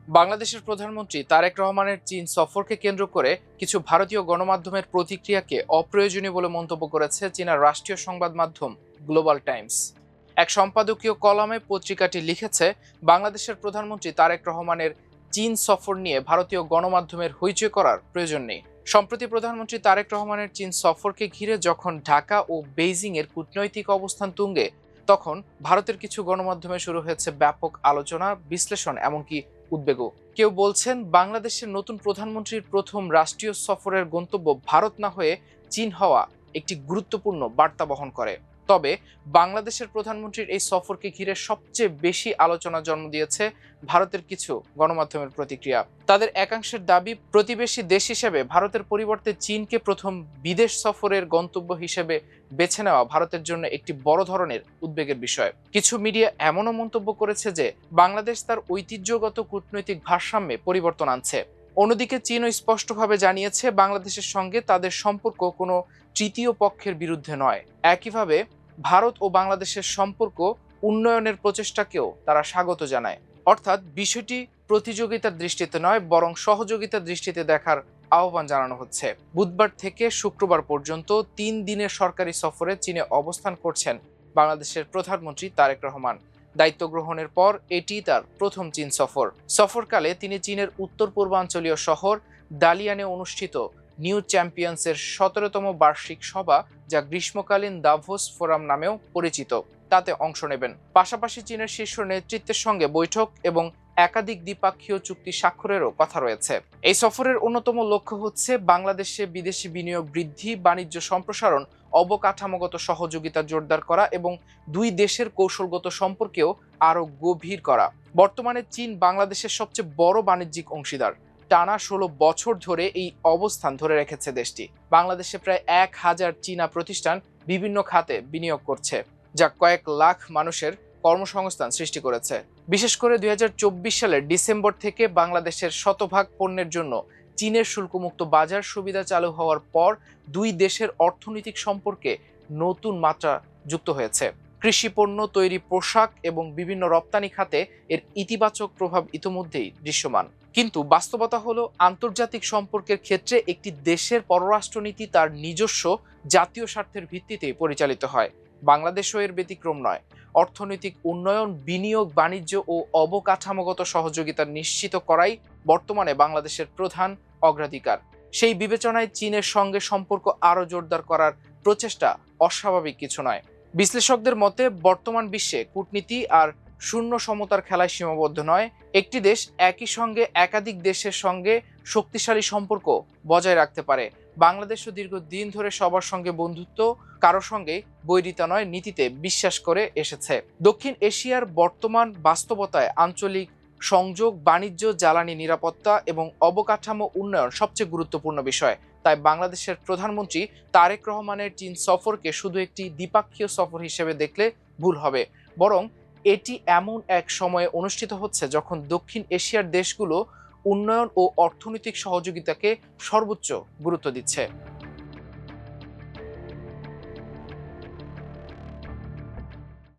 বাংলাদেশের প্রধানমন্ত্রী তারেক রহমানের চীন সফরকে কেন্দ্র করে কিছু ভারতীয় গণমাধ্যমের প্রতিক্রিয়াকে অপ্রয়োজনীয় বলে মন্তব্য করেছে চীনের রাষ্ট্রীয় সংবাদ মাধ্যম গ্লোবাল টাইমস। এক সম্পাদকীয় কলামে পত্রিকাটি লিখেছে, বাংলাদেশের প্রধানমন্ত্রী তারেক রহমানের চীন সফর নিয়ে ভারতীয় গণমাধ্যমের হইচই করার প্রয়োজন নেই। সম্প্রতি প্রধানমন্ত্রী তারেক রহমানের চীন সফরকে ঘিরে যখন ঢাকা ও বেইজিং এর কূটনৈতিক অবস্থান তুঙ্গে, তখন ভারতের কিছু গণমাধ্যমে শুরু হয়েছে ব্যাপক আলোচনা, বিশ্লেষণ, এমনকি উদ্বেগও। কেউ বলছেন, বাংলাদেশের নতুন প্রধানমন্ত্রীর প্রথম রাষ্ট্রীয় সফরের গন্তব্য ভারত না হয়ে চীন হওয়া একটি গুরুত্বপূর্ণ বার্তা বহন করে। তবে বাংলাদেশের প্রধানমন্ত্রীর এই সফরকে ঘিরে সবচেয়ে বেশি আলোচনা জন্ম দিয়েছে ভারতের কিছু গণমাধ্যমের প্রতিক্রিয়া। তাদের একাংশের দাবি, প্রতিবেশী দেশ হিসেবে ভারতের পরিবর্তে চীনকে প্রথম বিদেশ সফরের গন্তব্য হিসেবে বেছে নেওয়া ভারতের জন্য একটি বড় ধরনের উদ্বেগের বিষয়। কিছু মিডিয়া এমনও মন্তব্য করেছে যে বাংলাদেশ তার ঐতিহ্যগত কূটনৈতিক ভারসাম্যে পরিবর্তন আনছে। অন্যদিকে চীনও স্পষ্টভাবে জানিয়েছে, বাংলাদেশের সঙ্গে তাদের সম্পর্ক কোনো তৃতীয় পক্ষের বিরুদ্ধে নয়। একইভাবে ভারত ও বাংলাদেশের সম্পর্ক উন্নয়নের প্রচেষ্টাকেও তারা স্বাগত জানায়। অর্থাৎ বিষয়টি প্রতিযোগিতার দৃষ্টিতে নয়, বরং সহযোগিতার দৃষ্টিতে দেখার আহ্বান জানানো হচ্ছে। বুধবার থেকে শুক্রবার পর্যন্ত 3 দিনের সরকারি সফরে চীনে অবস্থান করছেন বাংলাদেশের প্রধানমন্ত্রী তারেক রহমান। দায়িত্ব গ্রহণের পর এটি তার প্রথম চীন সফর। সফরকালে তিনি চীনের উত্তর পূর্বাঞ্চলীয় শহর দালিয়ানে অনুষ্ঠিত নিউ চ্যাম্পিয়ন্সের 17তম বার্ষিক সভা, যা গ্রীষ্মকালীন দাভোস ফোরাম নামেও পরিচিত, তাতে অংশ নেবেন। পাশাপাশি চীনের শীর্ষ নেতৃত্বের সঙ্গে বৈঠক এবং একাধিক দ্বিপাক্ষীয় চুক্তি স্বাক্ষরেরও কথা রয়েছে। এই সফরের অন্যতম লক্ষ্য হচ্ছে বাংলাদেশে বিদেশি বিনিয়োগ বৃদ্ধি, বাণিজ্য সম্প্রসারণ, অবকাঠামোগত সহযোগিতা জোরদার করা এবং দুই দেশের কৌশলগত সম্পর্কেও আরও গভীর করা। বর্তমানে চীন বাংলাদেশের সবচেয়ে বড় বাণিজ্যিক অংশীদার। টানা 16 বছর ধরে এই অবস্থান ধরে রেখেছে দেশটি। বাংলাদেশে প্রায় 1000 চীনা প্রতিষ্ঠান বিভিন্ন খাতে বিনিয়োগ করছে, যা কয়েক লাখ মানুষের কর্মসংস্থান সৃষ্টি করেছে। বিশেষ করে 2024 সালের ডিসেম্বর থেকে বাংলাদেশের শতভাগ পণ্যের জন্য চীনের শুল্কমুক্ত বাজার সুবিধা চালু হওয়ার পর দুই দেশের অর্থনৈতিক সম্পর্কে নতুন মাত্রা যুক্ত হয়েছে। কৃষি পণ্য তৈরি, পোশাক এবং বিভিন্ন রপ্তানি খাতে এর ইতিবাচক প্রভাব ইতিমধ্যেই দৃশ্যমান। কিন্তু বাস্তবতা হলো, আন্তর্জাতিক সম্পর্কের ক্ষেত্রে একটি দেশের পররাষ্ট্রনীতি তার নিজস্ব জাতীয় স্বার্থের ভিত্তিতে পরিচালিত হয়। বাংলাদেশও এর ব্যতিক্রম নয়। অর্থনৈতিক উন্নয়ন, বিনিয়োগ, বাণিজ্য ও অবকাঠামোগত সহযোগিতা নিশ্চিত করাই বর্তমানে বাংলাদেশের প্রধান অগ্রাধিকার। সেই বিবেচনায় চীনের সঙ্গে সম্পর্ক আরও জোরদার করার প্রচেষ্টা অস্বাভাবিক কিছু নয়। বিশ্লেষকদের মতে, বর্তমান বিশ্বে কূটনীতি আর শূন্য সমতার খেলায় সীমাবদ্ধ নয়। একটি দেশ একই সঙ্গে একাধিক দেশের সঙ্গে শক্তিশালী সম্পর্ক বজায় রাখতে পারে। বাংলাদেশও দীর্ঘদিন ধরে সবার সঙ্গে বন্ধুত্ব, কারো সঙ্গে বৈরিতা নয় নীতিতে বিশ্বাস করে এসেছে। দক্ষিণ এশিয়ার বর্তমান বাস্তবতায় আঞ্চলিক সংযোগ, বাণিজ্য, জ্বালানি নিরাপত্তা এবং অবকাঠামো উন্নয়ন সবচেয়ে গুরুত্বপূর্ণ বিষয়। তাই বাংলাদেশের প্রধানমন্ত্রী তারেক রহমানের চীন সফরকে শুধু একটি দ্বিপাক্ষিক সফর হিসেবে দেখলে ভুল হবে, বরং এটি এমন এক সময়ে অনুষ্ঠিত হচ্ছে যখন দক্ষিণ এশিয়ার দেশগুলো উন্নয়ন ও অর্থনৈতিক সহযোগিতাকে সর্বোচ্চ গুরুত্ব দিচ্ছে।